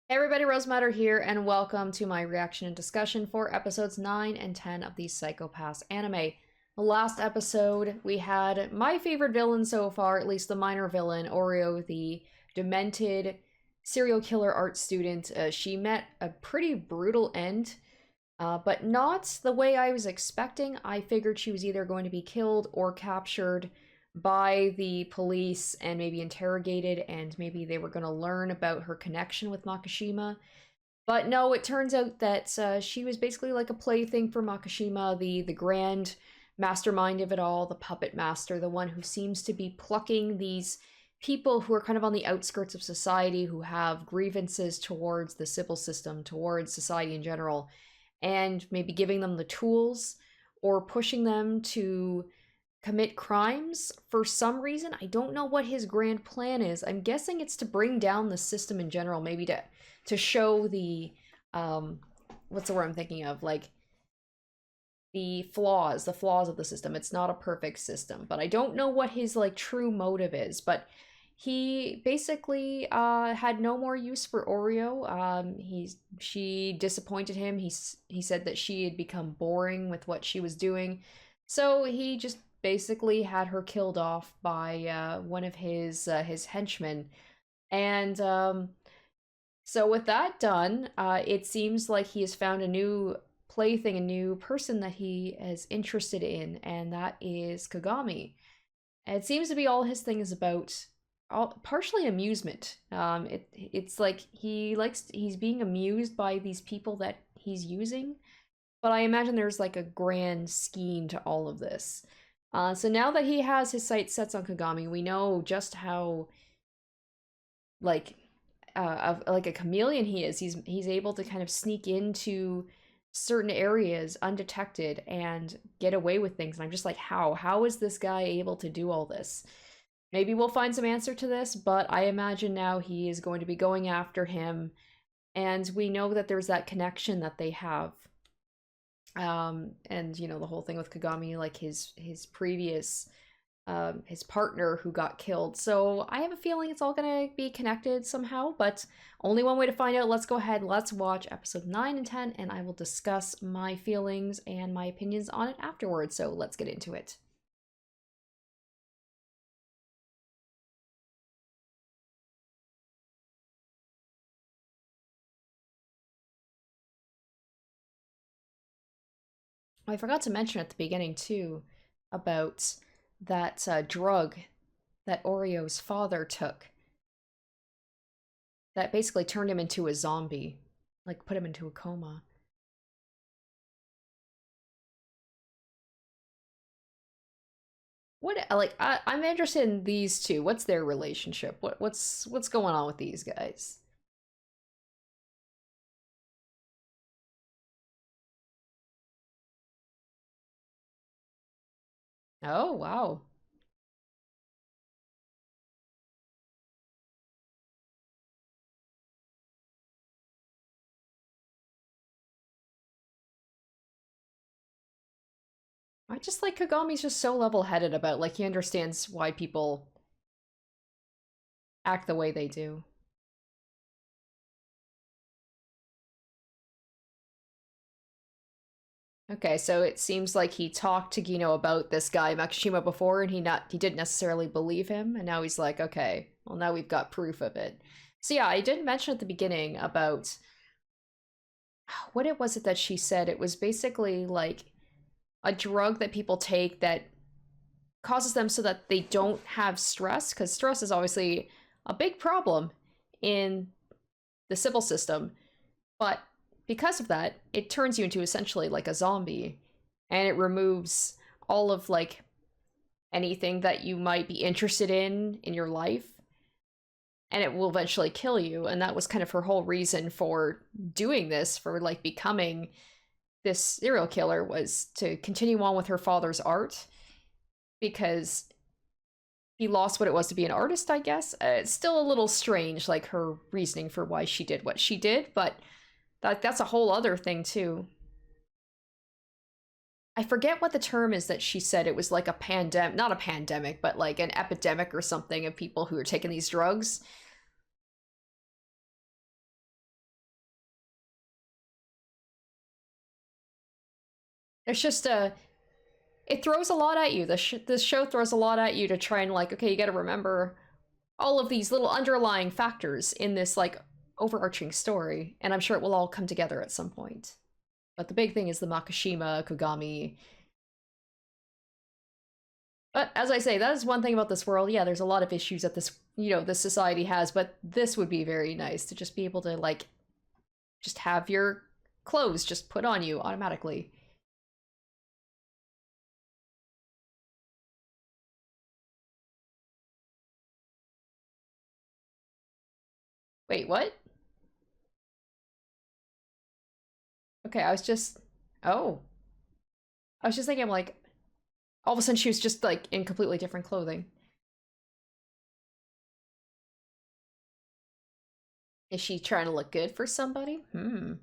Hey everybody, Rose Matter here, and welcome to my reaction and discussion for episodes 9 and 10 of the Psycho-Pass anime. The last episode, we had my favorite villain so far, at least the minor villain, Oreo, the demented serial killer art student. She met a pretty brutal end, but not the way I was expecting. I figured she was either going to be killed or captured by the police and maybe interrogated, and maybe they were going to learn about her connection with Makishima. But no, it turns out that she was basically like a plaything for Makishima, the grand mastermind of it all, the puppet master, the one who seems to be plucking these people who are kind of on the outskirts of society, who have grievances towards the Sibyl System, towards society in general, and maybe giving them the tools or pushing them to commit crimes for some reason. I don't know what his grand plan is. I'm guessing it's to bring down the system in general, maybe to show the what's the word I'm thinking of? Like the flaws of the system. It's not a perfect system, but I don't know what his like true motive is, but he basically had no more use for Oreo. She disappointed him. He said that she had become boring with what she was doing. So he just basically had her killed off by one of his henchmen. And so with that done, it seems like he has found a new plaything, a new person that he is interested in, and that is Kogami. And it seems to be all his thing is about partially amusement. It's like he's being amused by these people that he's using, but I imagine there's like a grand scheme to all of this. So now that he has his sights set on Kogami, we know just how like like a chameleon he is. He's able to kind of sneak into certain areas undetected and get away with things. And I'm just like, how is this guy able to do all this? Maybe we'll find some answer to this, but I imagine now he is going to be going after him, and we know that there's that connection that they have. And you know, the whole thing with Kagami, like his previous his partner who got killed. So I have a feeling it's all gonna be connected somehow, but only one way to find out. Let's go ahead, let's watch episode 9 and 10, and I will discuss my feelings and my opinions on it afterwards. So let's get into it. I forgot to mention at the beginning too about that drug that Oreo's father took that basically turned him into a zombie, like put him into a coma. What like I'm interested in these two. What's their relationship? What's going on with these guys? Oh wow. I just like Kagami's just so level-headed about like he understands why people act the way they do. Okay, so it seems like he talked to Gino about this guy Makishima before, and he didn't necessarily believe him, and now he's like, okay, well now we've got proof of it. So yeah, I did mention at the beginning about what it was it that she said. It was basically like a drug that people take that causes them so that they don't have stress, because stress is obviously a big problem in the civil system, but because of that, it turns you into essentially like a zombie, and it removes all of like anything that you might be interested in your life, and it will eventually kill you. And that was kind of her whole reason for doing this, for like becoming this serial killer, was to continue on with her father's art, because he lost what it was to be an artist, I guess. It's still a little strange, like her reasoning for why she did what she did, but that's a whole other thing too. I forget what the term is that she said. It was like a pandemic, not a pandemic, but like an epidemic or something of people who are taking these drugs. There's just a it throws a lot at you. This show throws a lot at you to try and like, okay, you got to remember all of these little underlying factors in this like overarching story, and I'm sure it will all come together at some point. But the big thing is the Makishima, Kogami. But as I say, that is one thing about this world. Yeah, there's a lot of issues that this, this society has, but this would be very nice to just be able to like just have your clothes just put on you automatically. Wait, what? Okay, I was just oh. I was just thinking like all of a sudden she was just like in completely different clothing. Is she trying to look good for somebody? Hmm.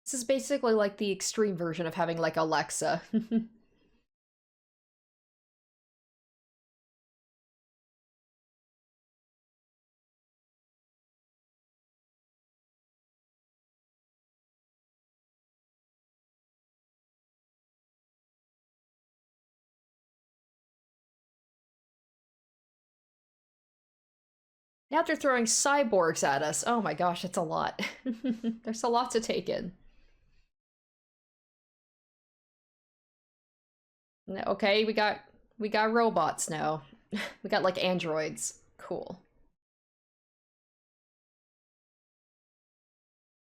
This is basically like the extreme version of having like Alexa. Now they're throwing cyborgs at us. Oh my gosh, it's a lot. There's a lot to take in. Okay, we got robots now. We got like androids. Cool.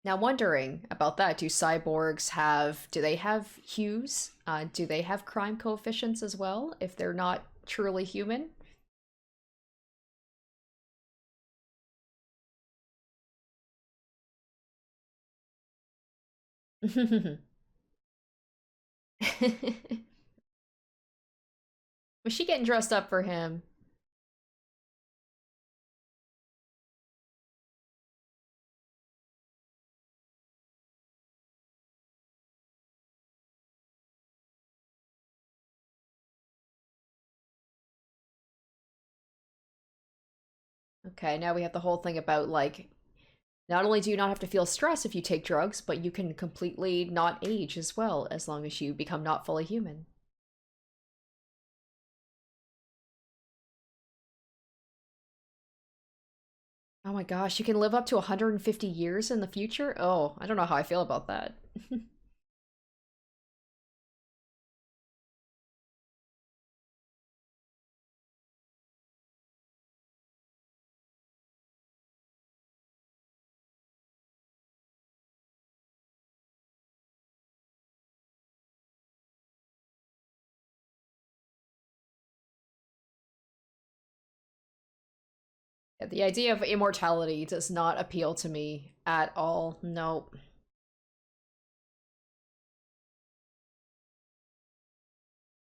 Now wondering about that, do they have hues? Do they have crime coefficients as well if they're not truly human? Was she getting dressed up for him? Okay, now we have the whole thing about like not only do you not have to feel stress if you take drugs, but you can completely not age as well as long as you become not fully human. Oh my gosh, you can live up to 150 years in the future? Oh, I don't know how I feel about that. Yeah, the idea of immortality does not appeal to me at all. Nope.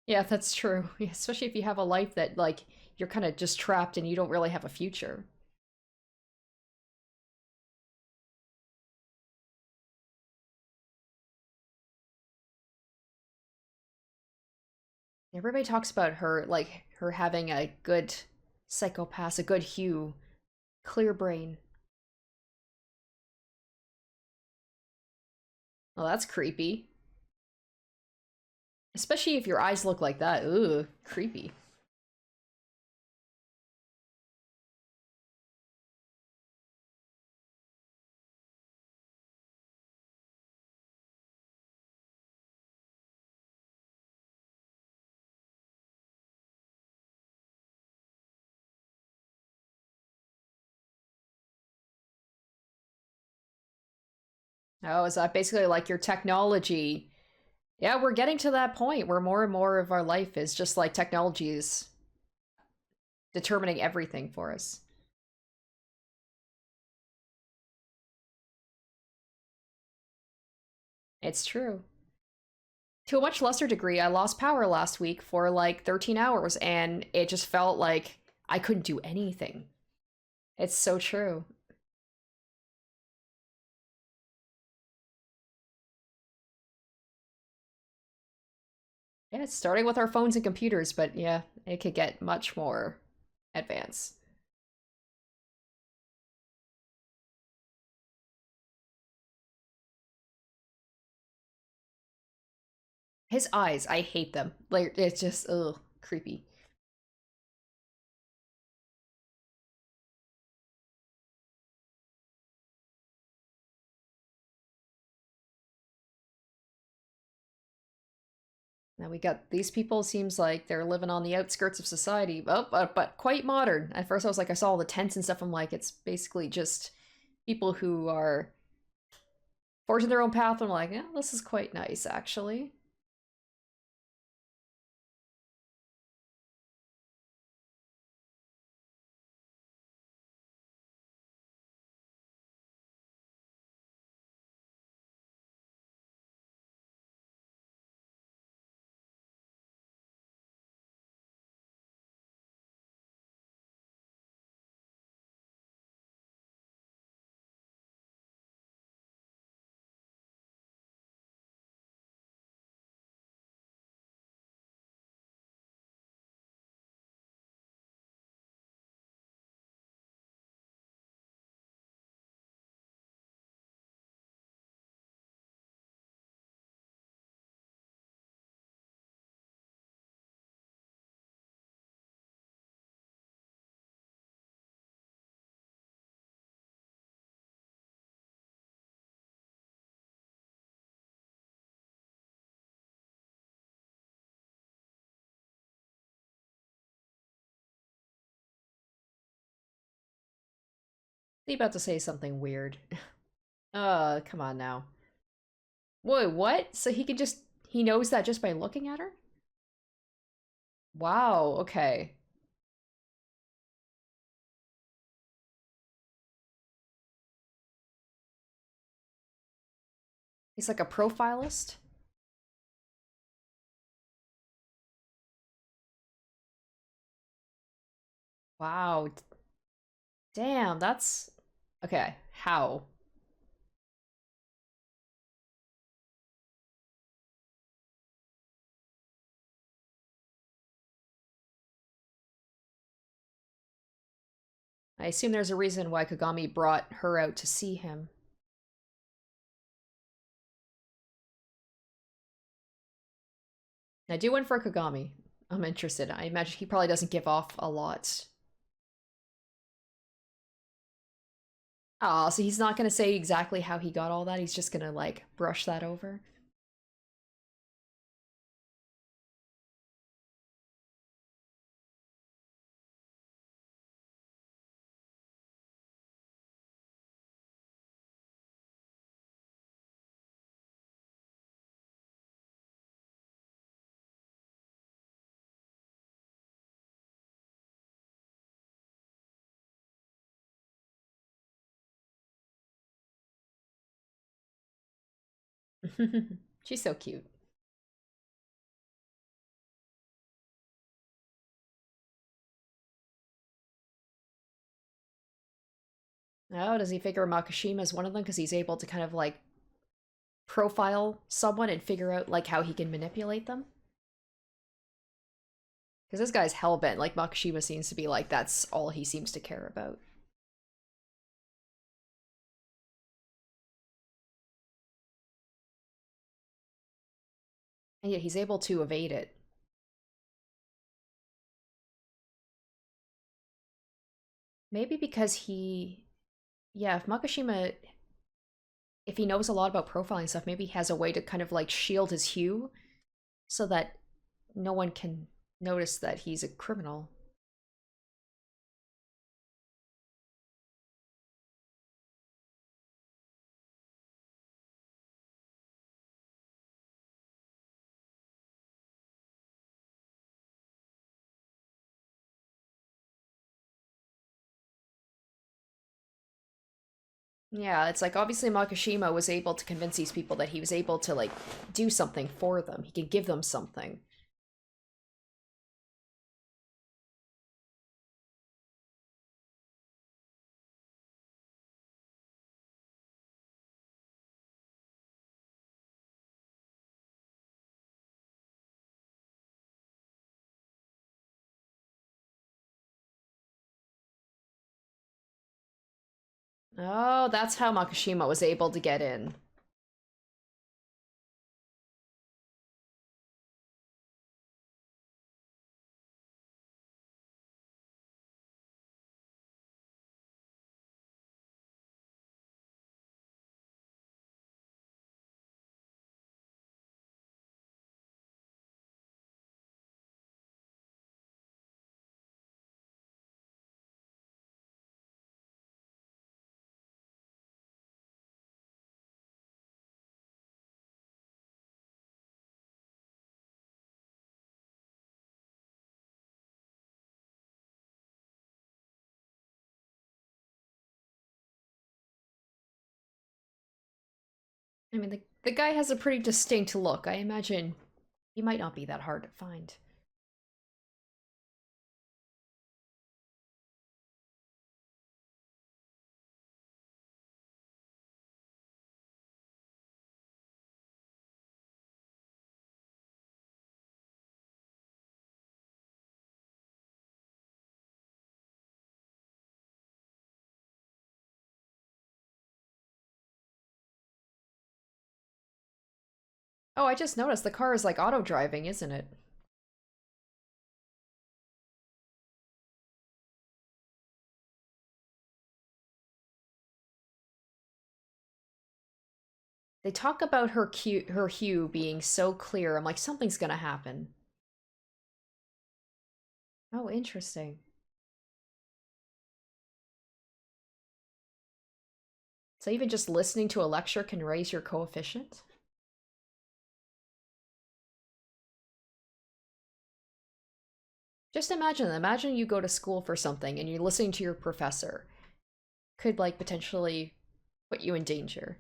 Yeah, that's true. Especially if you have a life that, like, you're kind of just trapped and you don't really have a future. Everybody talks about her, like, her having a good psychopath, a good hue, clear brain. Well, that's creepy. Especially if your eyes look like that. Ooh, creepy. Oh, is that basically like your technology? Yeah, we're getting to that point where more and more of our life is just like technology is determining everything for us. It's true. To a much lesser degree, I lost power last week for like 13 hours and it just felt like I couldn't do anything. It's so true. Yeah, it's starting with our phones and computers, but yeah, it could get much more advanced. His eyes, I hate them. Like, it's just, ugh, creepy. Now we got these people, seems like they're living on the outskirts of society, but quite modern. At first I was like, I saw all the tents and stuff, I'm like, it's basically just people who are forging their own path. I'm like, yeah, this is quite nice, actually. He about to say something weird. Come on now. Whoa, what? So he could just, he knows that just by looking at her? Wow, okay. He's like a profilist? Wow. Damn, that's... Okay, how? I assume there's a reason why Kogami brought her out to see him. I do one for Kogami. I'm interested. I imagine he probably doesn't give off a lot. Ah, so he's not gonna say exactly how he got all that, he's just gonna, like, brush that over? She's so cute. Oh, does he figure Makishima is one of them because he's able to kind of, like, profile someone and figure out, like, how he can manipulate them? Because this guy's hellbent. Like, Makishima seems to be like, that's all he seems to care about. And yet he's able to evade it. Maybe because he... Yeah, if Makishima... If he knows a lot about profiling stuff, maybe he has a way to kind of, like, shield his hue so that no one can notice that he's a criminal. Yeah, it's like obviously Makishima was able to convince these people that he was able to, like, do something for them. He could give them something. Oh, that's how Makishima was able to get in. I mean, the guy has a pretty distinct look. I imagine he might not be that hard to find. Oh, I just noticed the car is like auto-driving, isn't it? They talk about her hue being so clear. I'm like, something's gonna happen. Oh, interesting. So even just listening to a lecture can raise your coefficient? Just imagine you go to school for something and you're listening to your professor. Could like potentially put you in danger.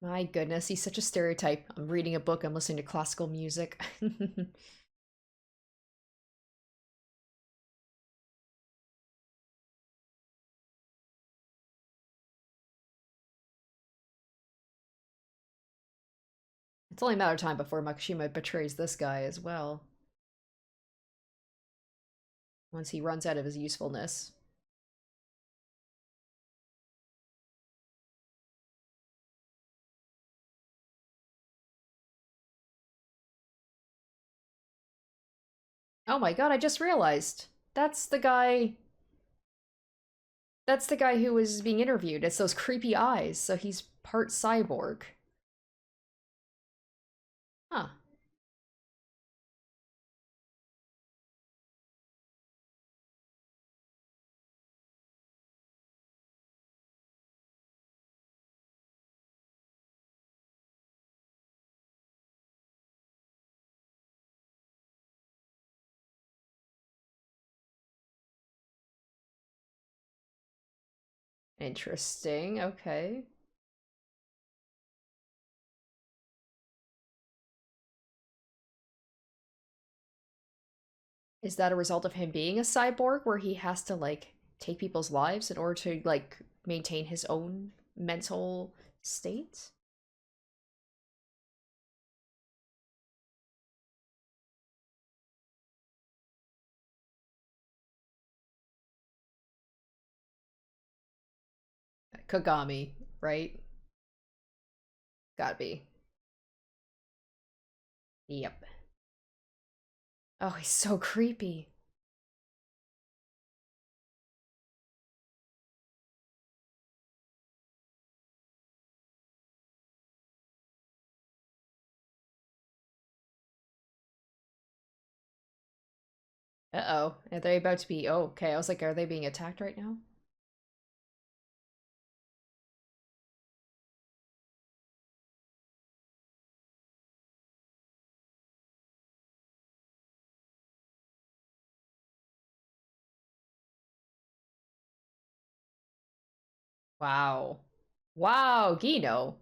My goodness, he's such a stereotype. I'm reading a book, I'm listening to classical music. It's only a matter of time before Makishima betrays this guy as well. Once he runs out of his usefulness. Oh my god, I just realized. That's the guy. That's the guy who was being interviewed. It's those creepy eyes, so he's part cyborg. Huh. Interesting. Okay. Is that a result of him being a cyborg where he has to like take people's lives in order to like maintain his own mental state? Kogami, right? Gotta be. Yep. Oh, he's so creepy. Uh-oh. Are they about to be... Oh, okay. I was like, are they being attacked right now? Wow. Wow, Gino.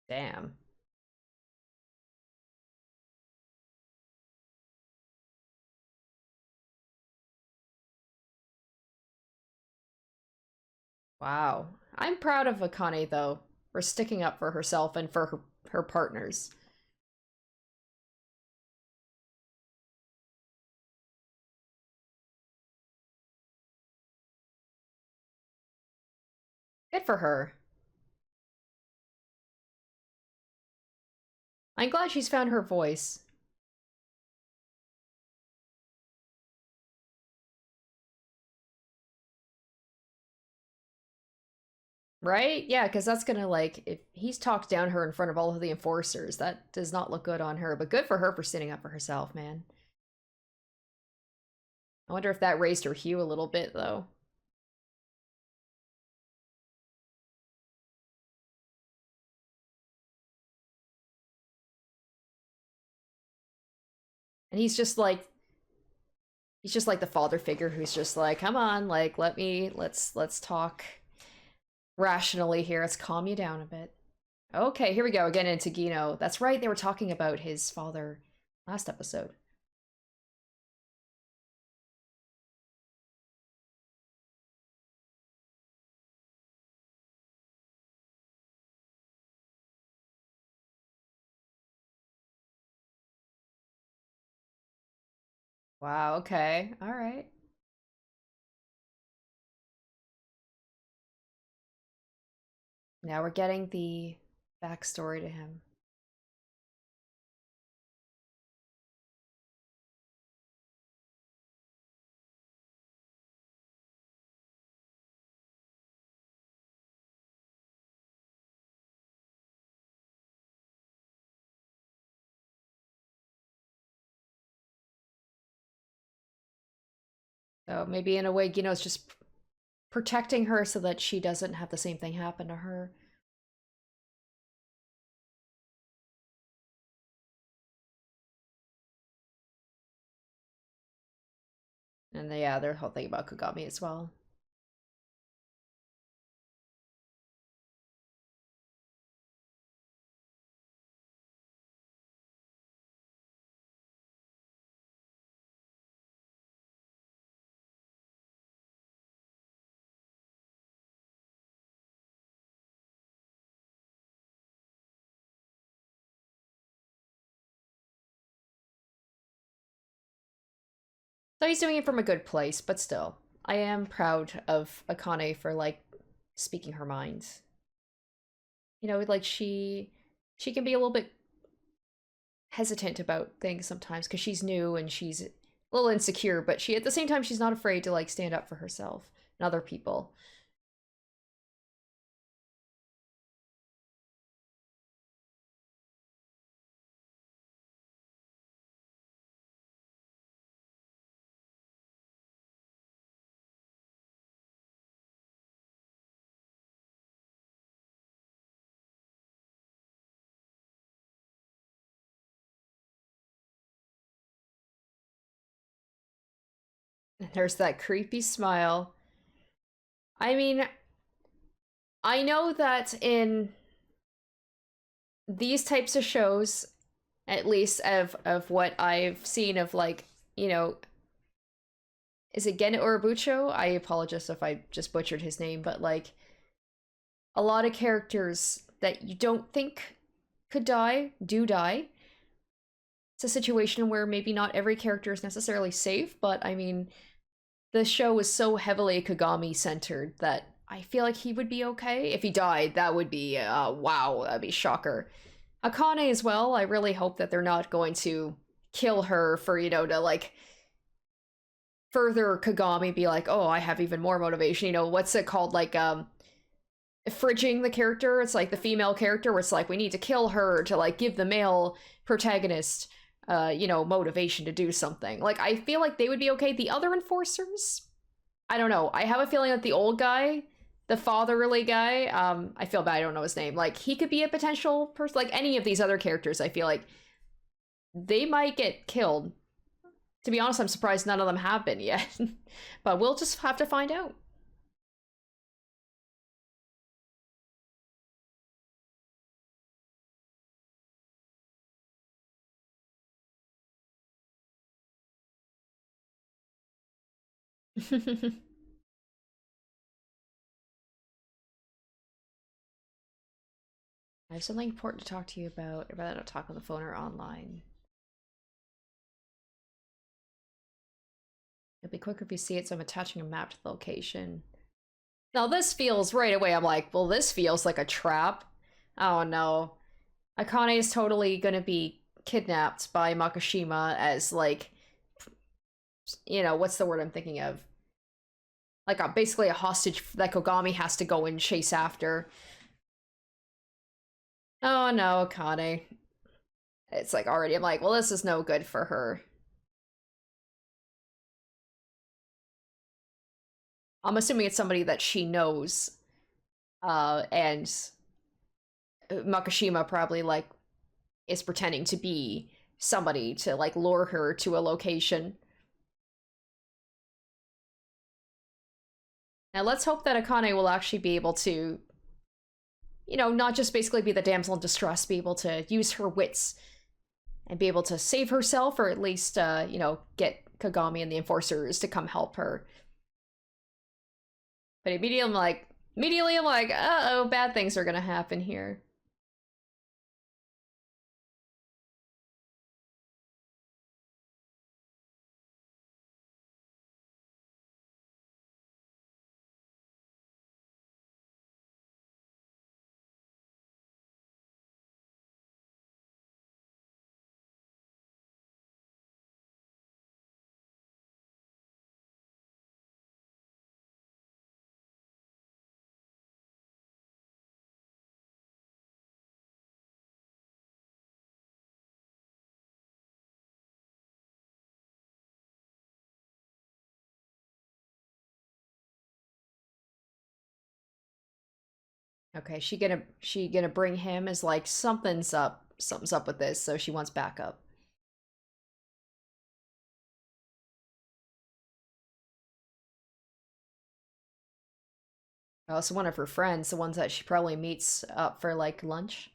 Damn. Wow. I'm proud of Akane, though, for sticking up for herself and for her partners. Good for her. I'm glad she's found her voice. Right? Yeah, because that's gonna, like, if he's talked down her in front of all of the enforcers, that does not look good on her. But good for her for standing up for herself, man. I wonder if that raised her hue a little bit, though. And he's just like the father figure who's just like, come on, like, let's talk rationally here. Let's calm you down a bit. Okay, here we go, again into Gino. That's right, they were talking about his father last episode. Wow, okay, alright. Now we're getting the backstory to him. So maybe in a way, Gino's just protecting her so that she doesn't have the same thing happen to her. And yeah, their whole thing about Kogami as well. So he's doing it from a good place, but still. I am proud of Akane for, like, speaking her mind. You know, like, she can be a little bit hesitant about things sometimes because she's new and she's a little insecure, but she, at the same time, she's not afraid to, like, stand up for herself and other people. And there's that creepy smile. I mean, I know that in these types of shows, at least of what I've seen of, like, you know, is it Gen Urabucho? I apologize if I just butchered his name, but like a lot of characters that you don't think could die do die. It's a situation where maybe not every character is necessarily safe, but I mean, the show is so heavily Kogami centered that I feel like he would be okay. If he died, that would be, wow, that'd be shocker. Akane as well, I really hope that they're not going to kill her for, you know, to, like, further Kogami be like, oh, I have even more motivation. You know, what's it called? Like, fridging the character. It's like the female character where it's like, we need to kill her to, like, give the male protagonist, you know, motivation to do something. Like, I feel like they would be okay. The other enforcers, I don't know. I have a feeling that the old guy, the fatherly guy, I feel bad I don't know his name. Like, he could be a potential person. Like, any of these other characters, I feel like they might get killed. To be honest, I'm surprised none of them have been yet. But we'll just have to find out. I have something important to talk to you about. I'd rather not talk on the phone or online. It'll be quicker if you see it, so I'm attaching a map to the location. Now this feels right away, I'm like, well, this feels like a trap. Oh no. Akane is totally gonna be kidnapped by Makishima as like, you know, what's the word I'm thinking of? Like basically a hostage that Kogami has to go and chase after. Oh no, Akane. It's like already, I'm like, well, this is no good for her. I'm assuming it's somebody that she knows. And Makishima probably like is pretending to be somebody to like lure her to a location. Now let's hope that Akane will actually be able to, you know, not just basically be the damsel in distress, be able to use her wits and be able to save herself, or at least, you know, get Kogami and the enforcers to come help her. But immediately I'm like, uh-oh, bad things are gonna happen here. Okay, she gonna bring him as like something's up with this, so she wants backup. Also, one of her friends, the ones that she probably meets up for like lunch.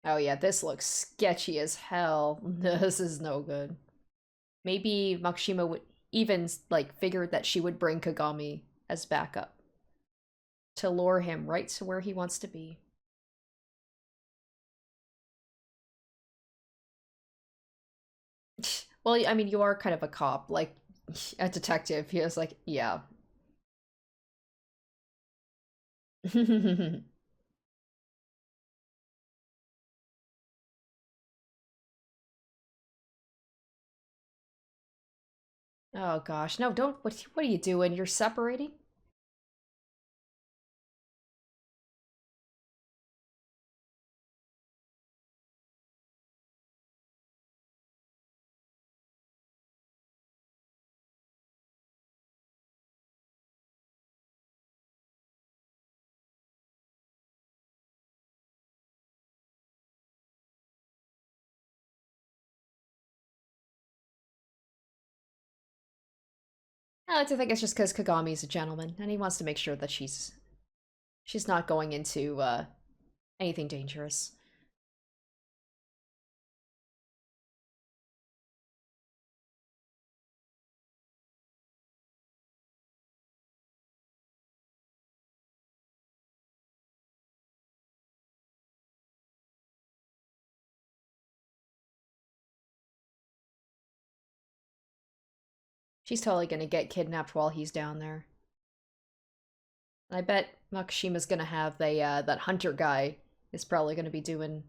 Oh yeah, this looks sketchy as hell. This is no good. Maybe Makishima would even like figured that she would bring Kagami as backup to lure him right to where he wants to be. Well, I mean, you are kind of a cop, like a detective. He was like, yeah. Oh gosh, no, don't. What are you doing? You're separating? I like to think it's just because Kagami's a gentleman and he wants to make sure that she's not going into anything dangerous. She's totally gonna get kidnapped while he's down there. And I bet Makishima's gonna have the that hunter guy is probably gonna be doing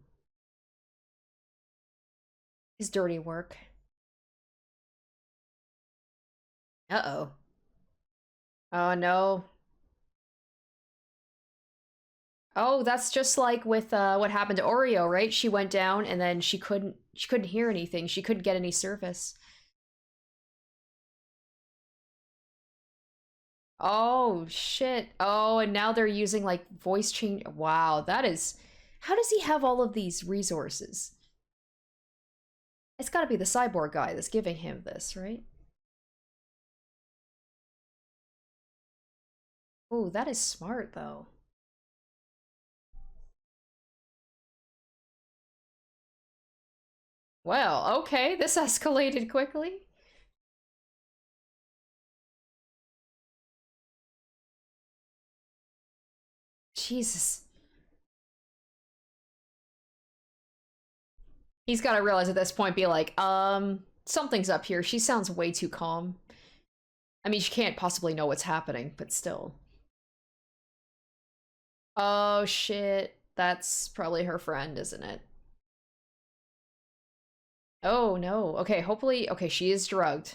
his dirty work. Uh-oh. Oh no. Oh, that's just like with what happened to Oreo, right? She went down and then she couldn't hear anything. She couldn't get any service. Oh shit. Oh, and now they're using like voice change. Wow, that is how does he have all of these resources? It's got to be the cyborg guy that's giving him this, right? Oh, that is smart though. Well, okay, this escalated quickly. Jesus. He's got to realize at this point, be like, something's up here. She sounds way too calm. I mean, she can't possibly know what's happening, but still. Oh, shit. That's probably her friend, isn't it? Oh, no. Okay, hopefully... Okay, she is drugged.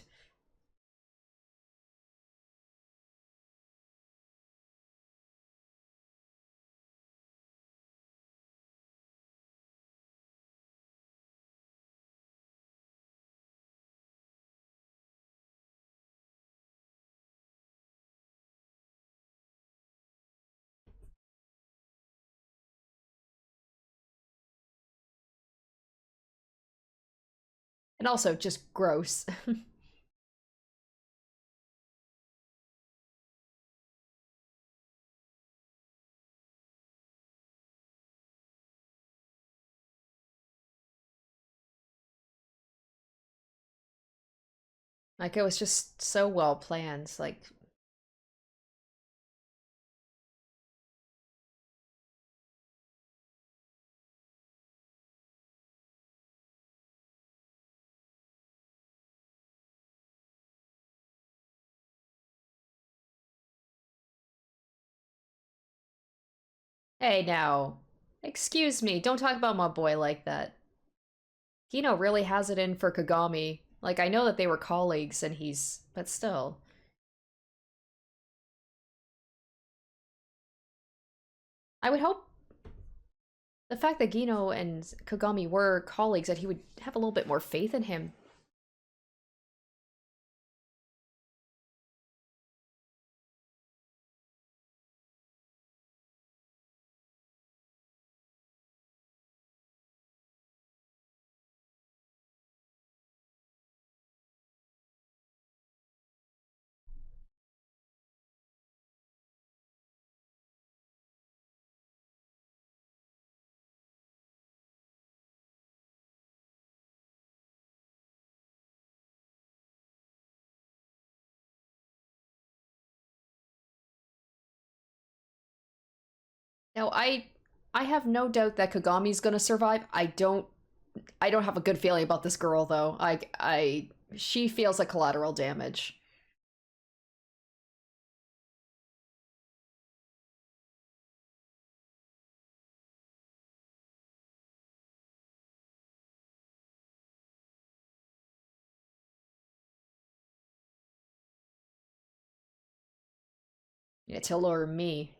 And also, just gross. Like, it was just so well planned. Like, hey, now. Excuse me, don't talk about my boy like that. Hino really has it in for Kogami. Like, I know that they were colleagues and he's... But still. I would hope the fact that Gino and Kogami were colleagues, that he would have a little bit more faith in him. Now, I have no doubt that Kagami's gonna survive. I don't have a good feeling about this girl though. She feels like collateral damage. Yeah, Tilda or me.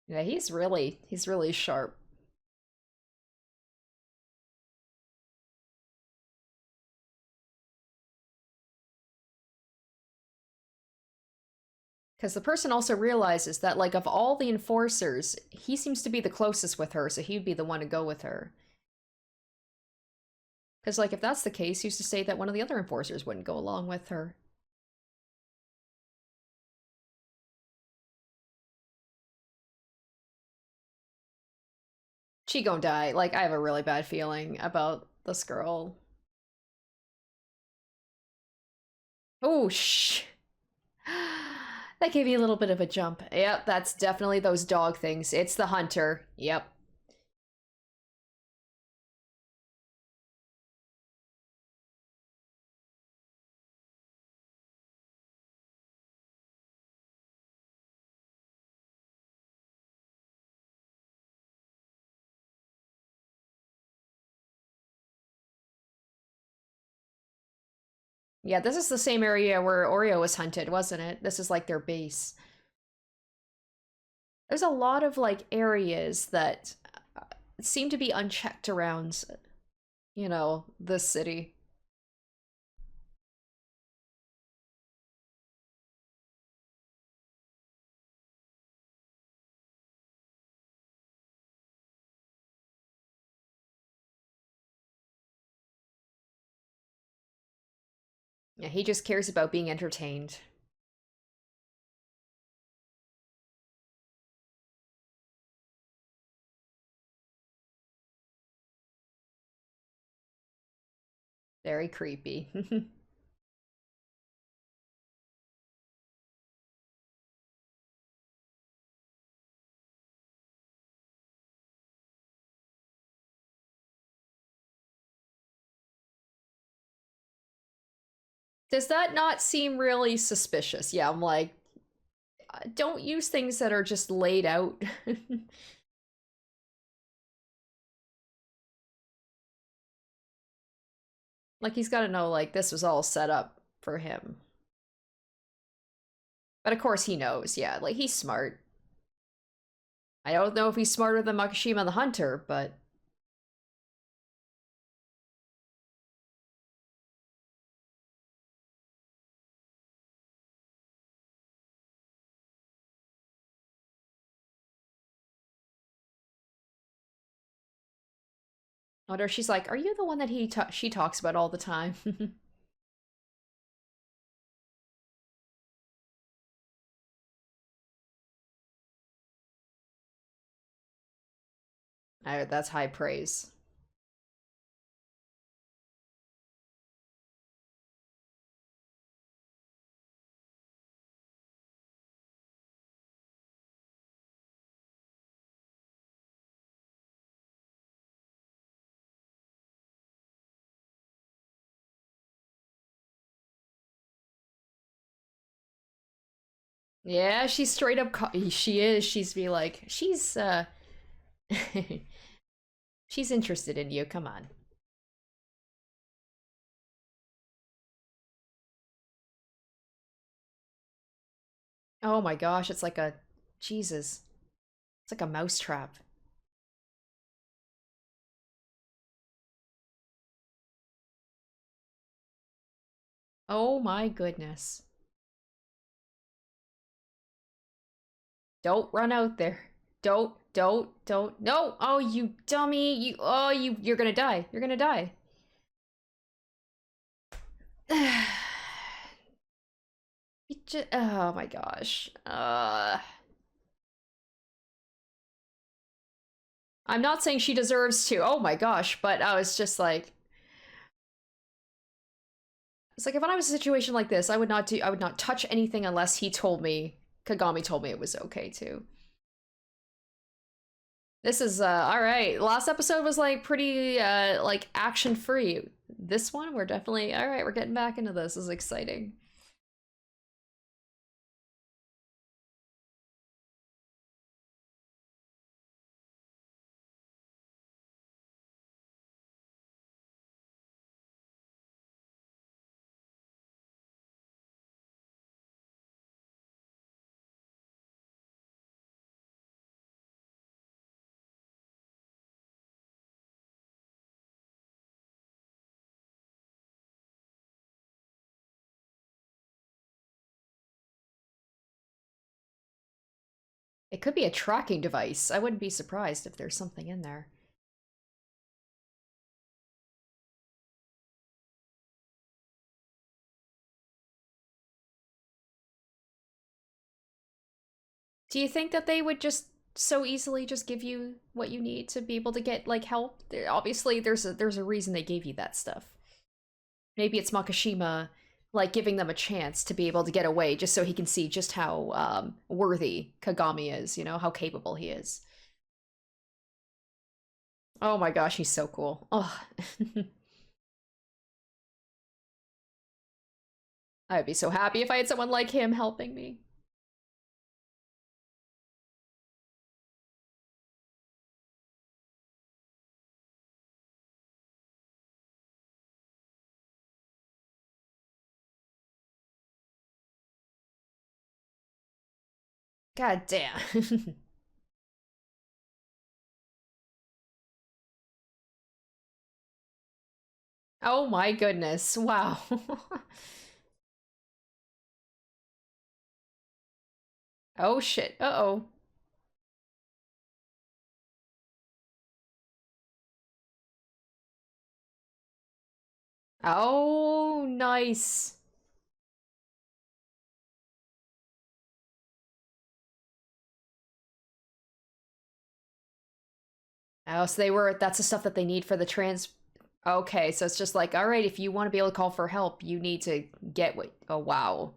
Yeah, he's really sharp. Because the person also realizes that, like, of all the enforcers, he seems to be the closest with her, so he'd be the one to go with her. Because, like, if that's the case, who's to say that one of the other enforcers wouldn't go along with her? She gonna die. Like, I have a really bad feeling about this girl. Oh, shh. That gave me a little bit of a jump. Yep, that's definitely those dog things. It's the hunter. Yep. Yeah, this is the same area where Oreo was hunted, wasn't it? This is like their base. There's a lot of like areas that seem to be unchecked around, this city. Yeah, he just cares about being entertained. Very creepy. Does that not seem really suspicious? Yeah, I'm like, don't use things that are just laid out. Like, he's got to know, like, this was all set up for him. But of course he knows, yeah, like, he's smart. I don't know if he's smarter than Makishima the Hunter, but I wonder if she's like, are you the one that she talks about all the time? That's high praise. Yeah, she's straight up. She is. She's be like, she's interested in you. Come on. Oh my gosh, it's like a Jesus. It's like a mousetrap. Oh my goodness. Don't run out there. Don't. No. Oh, you dummy. You're gonna die. You're gonna die. Oh my gosh. I'm not saying she deserves to. Oh my gosh, but I was just like, it's like if I was in a situation like this, I would not touch anything unless he told me, Kogami told me it was okay to. This is all right. Last episode was like pretty like action free. This one we're definitely all right, we're getting back into this. This is exciting. It could be a tracking device. I wouldn't be surprised if there's something in there. Do you think that they would just so easily just give you what you need to be able to get like help? Obviously, there's a reason they gave you that stuff. Maybe it's Makishima like giving them a chance to be able to get away, just so he can see just how worthy Kagami is. You know how capable he is. Oh my gosh, he's so cool. Oh, I'd be so happy if I had someone like him helping me. God damn. Oh my goodness. Wow. Oh shit. Uh-oh. Oh, nice. Oh, so that's the stuff that they need for the trans. Okay, so it's just like, all right, if you want to be able to call for help, you need to get what. Oh, wow.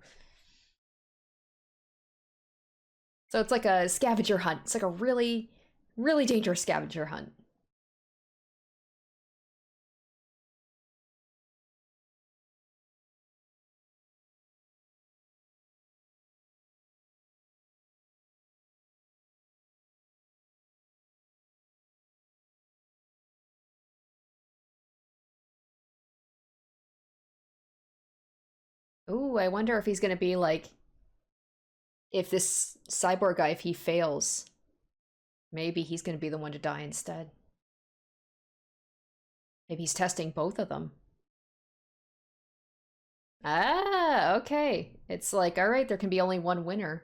So it's like a scavenger hunt. It's like a really, really dangerous scavenger hunt. Ooh, I wonder if he's gonna be like, if this cyborg guy, if he fails, maybe he's gonna be the one to die instead. Maybe he's testing both of them. Ah, okay. It's like, all right, there can be only one winner.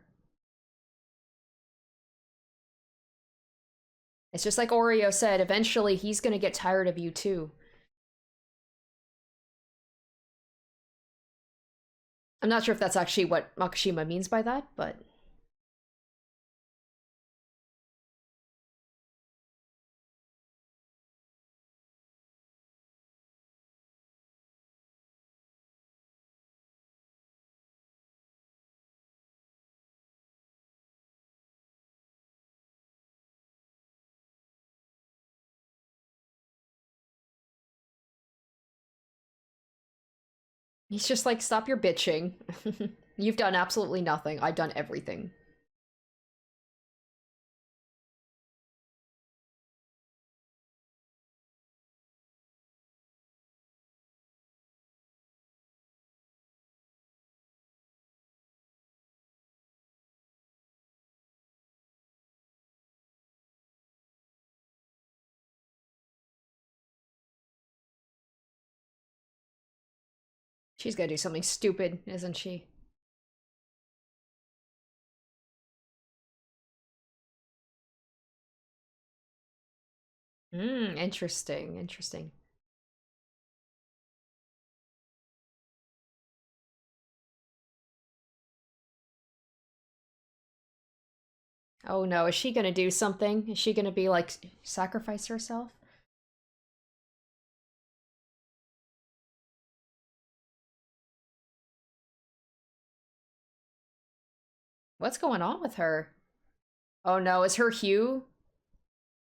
It's just like Oreo said, eventually he's gonna get tired of you too. I'm not sure if that's actually what Makishima means by that, but he's just like, stop your bitching. You've done absolutely nothing. I've done everything. She's gonna do something stupid, isn't she? Hmm, interesting, interesting. Oh no, is she gonna do something? Is she gonna be like, sacrifice herself? What's going on with her? Oh no, is her hue?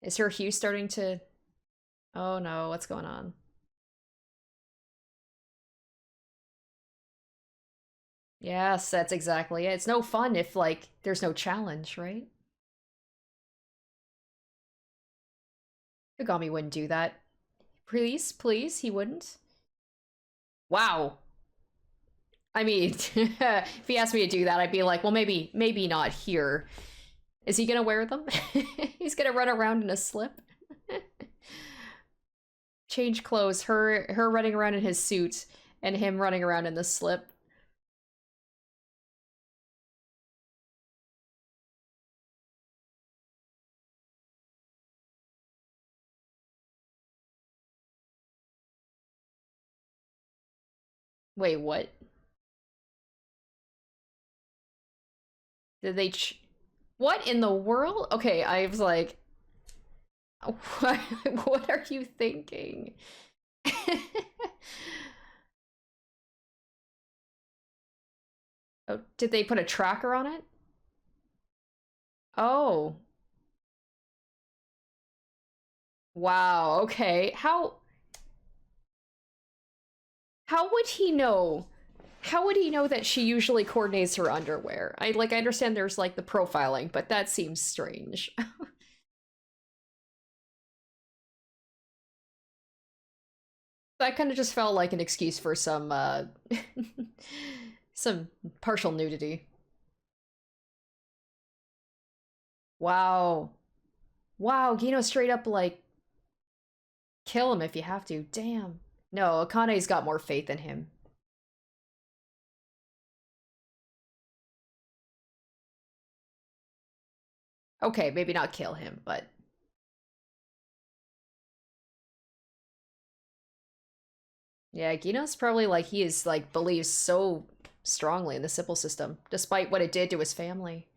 Is her hue starting to... Oh no, what's going on? Yes, that's exactly it. It's no fun if, like, there's no challenge, right? Kogami wouldn't do that. Please, please, he wouldn't. Wow. I mean, if he asked me to do that, I'd be like, well, maybe not here. Is he gonna wear them? He's gonna run around in a slip? Change clothes, her running around in his suit, and him running around in the slip. Wait, what? Did they what in the world? Okay, I was like, what are you thinking? Oh, did they put a tracker on it? Oh. Wow, okay. How would he know? How would he know that she usually coordinates her underwear? I understand there's like the profiling, but that seems strange. That kind of just felt like an excuse for some some partial nudity. Wow. Wow, straight up like kill him if you have to. Damn. No, Akane's got more faith in him. Okay, maybe not kill him, but yeah, Gino's probably like he is like believes so strongly in the Sibyl system, despite what it did to his family.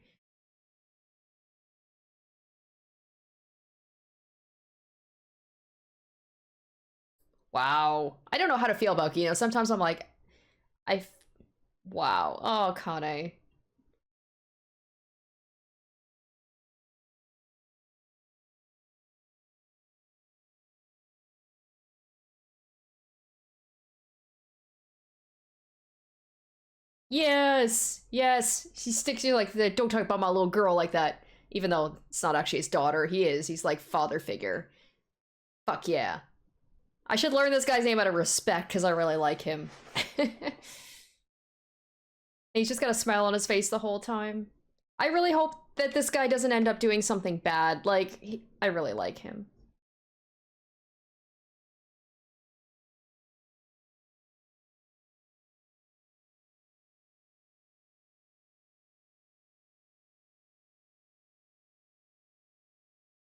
Wow. I don't know how to feel about Gino. Sometimes I'm like, I. Wow. Oh, Kane. Yes, yes. He sticks you like the don't talk about my little girl like that. Even though it's not actually his daughter, he is. He's like father figure. Fuck yeah. I should learn this guy's name out of respect because I really like him. He's just got a smile on his face the whole time. I really hope that this guy doesn't end up doing something bad. Like, I really like him.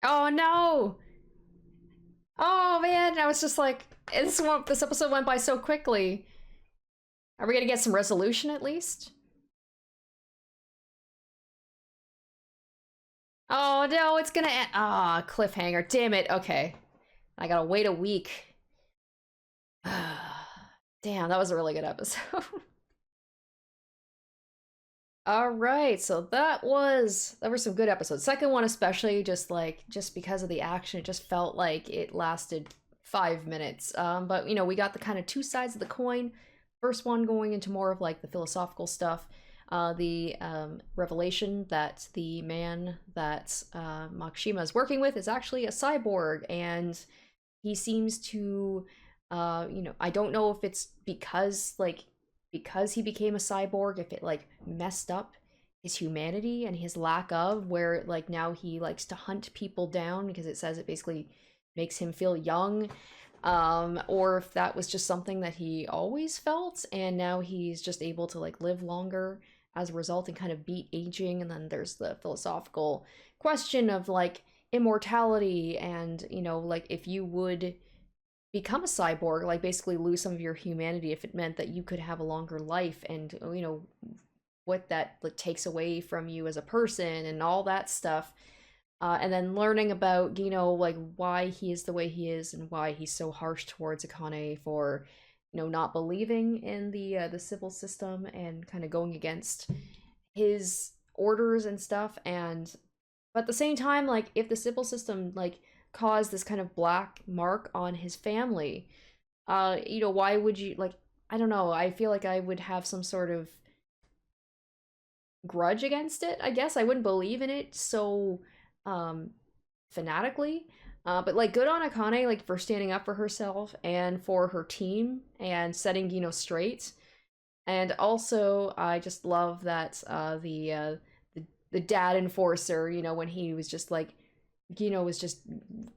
Oh no! Oh man, I was just like, this episode went by so quickly. Are we gonna get some resolution at least? Oh no, it's gonna end. Ah, cliffhanger. Damn it. Okay. I gotta wait a week. Damn, that was a really good episode. All right, so that were some good episodes. Second one especially, just because of the action, it just felt like it lasted 5 minutes. But we got the kind of two sides of the coin. First one going into more of like the philosophical stuff, the revelation that the man that Makishima is working with is actually a cyborg, and he seems to, I don't know if it's because he became a cyborg, if it like messed up his humanity and his lack of, where like now he likes to hunt people down because it says it basically makes him feel young, or if that was just something that he always felt and now he's just able to like live longer as a result and kind of beat aging. And then there's the philosophical question of like immortality and like if you would become a cyborg, like basically lose some of your humanity if it meant that you could have a longer life, and what that like, takes away from you as a person and all that stuff. And then learning about like why he is the way he is and why he's so harsh towards Akane for not believing in the Sibyl System and kind of going against his orders and stuff. And but at the same time, like if the Sibyl System like caused this kind of black mark on his family, why would you like, I don't know, I feel like I would have some sort of grudge against it. I guess I wouldn't believe in it so um fanatically. But like good on Akane like for standing up for herself and for her team and setting straight. And also I just love that the dad enforcer, when he was just like was just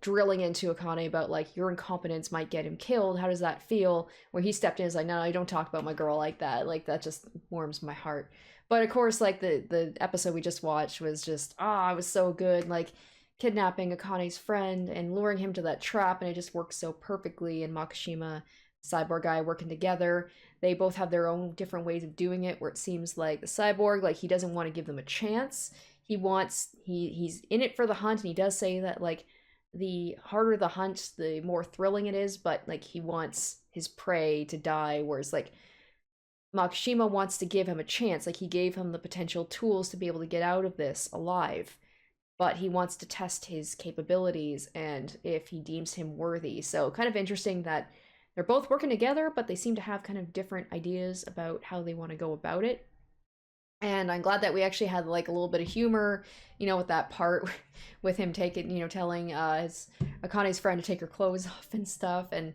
drilling into Akane about like your incompetence might get him killed. How does that feel? Where he stepped in is like, no, I don't talk about my girl like that. Like that just warms my heart. But of course, like the episode we just watched was just it was so good. Like kidnapping Akane's friend and luring him to that trap, and it just works so perfectly. And Makishima, cyborg guy working together. They both have their own different ways of doing it. Where it seems like the cyborg, like he doesn't want to give them a chance. He's in it for the hunt, and he does say that like the harder the hunt, the more thrilling it is, but like he wants his prey to die, whereas like Makishima wants to give him a chance. Like he gave him the potential tools to be able to get out of this alive, but he wants to test his capabilities and if he deems him worthy. So kind of interesting that they're both working together, but they seem to have kind of different ideas about how they want to go about it. And I'm glad that we actually had like a little bit of humor, with that part with him taking, telling his Akane's friend to take her clothes off and stuff. And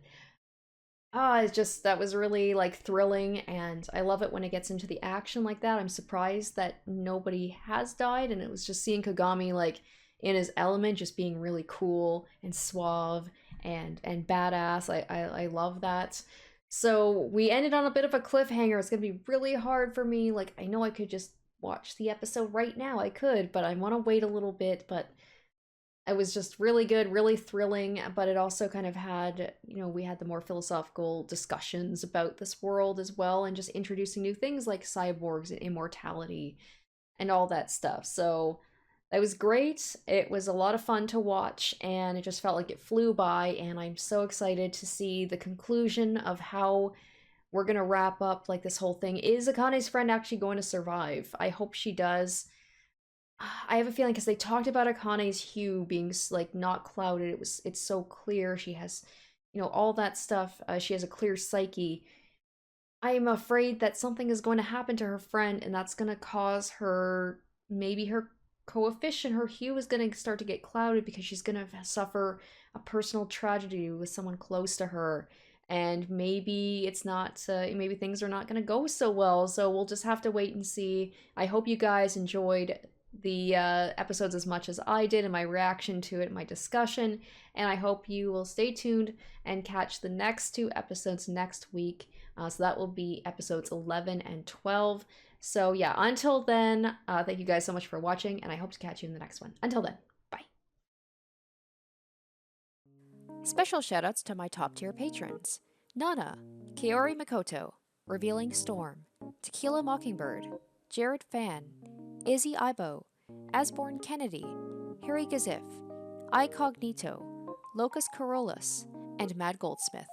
it's just that was really like thrilling, and I love it when it gets into the action like that. I'm surprised that nobody has died, and it was just seeing Kogami like in his element, just being really cool and suave and badass. I love that. So we ended on a bit of a cliffhanger. It's gonna be really hard for me. Like I know I could just watch the episode right now. I could, but I want to wait a little bit. But it was just really good, really thrilling, but it also kind of had, we had the more philosophical discussions about this world as well, and just introducing new things like cyborgs and immortality and all that stuff. So It was great. It was a lot of fun to watch, and it just felt like it flew by. And I'm so excited to see the conclusion of how we're gonna wrap up like this whole thing. Is Akane's friend actually going to survive? I hope she does. I have a feeling because they talked about Akane's hue being like not clouded. It's so clear. She has, all that stuff. She has a clear psyche. I am afraid that something is going to happen to her friend, and that's going to cause her, maybe her coefficient, her hue is going to start to get clouded because she's going to suffer a personal tragedy with someone close to her. And maybe it's not, maybe things are not going to go so well. So we'll just have to wait and see. I hope you guys enjoyed the episodes as much as I did and my reaction to it, my discussion. And I hope you will stay tuned and catch the next two episodes next week. So that will be episodes 11 and 12. So yeah, until then, thank you guys so much for watching, and I hope to catch you in the next one. Until then, bye. Special shoutouts to my top tier patrons: Nana, Kaori Makoto, Revealing Storm, Tequila Mockingbird, Jared Fan, Izzy Ibo, Asborn Kennedy, Harry Gazif, Icognito, Locus Corollas, and Mad Goldsmith.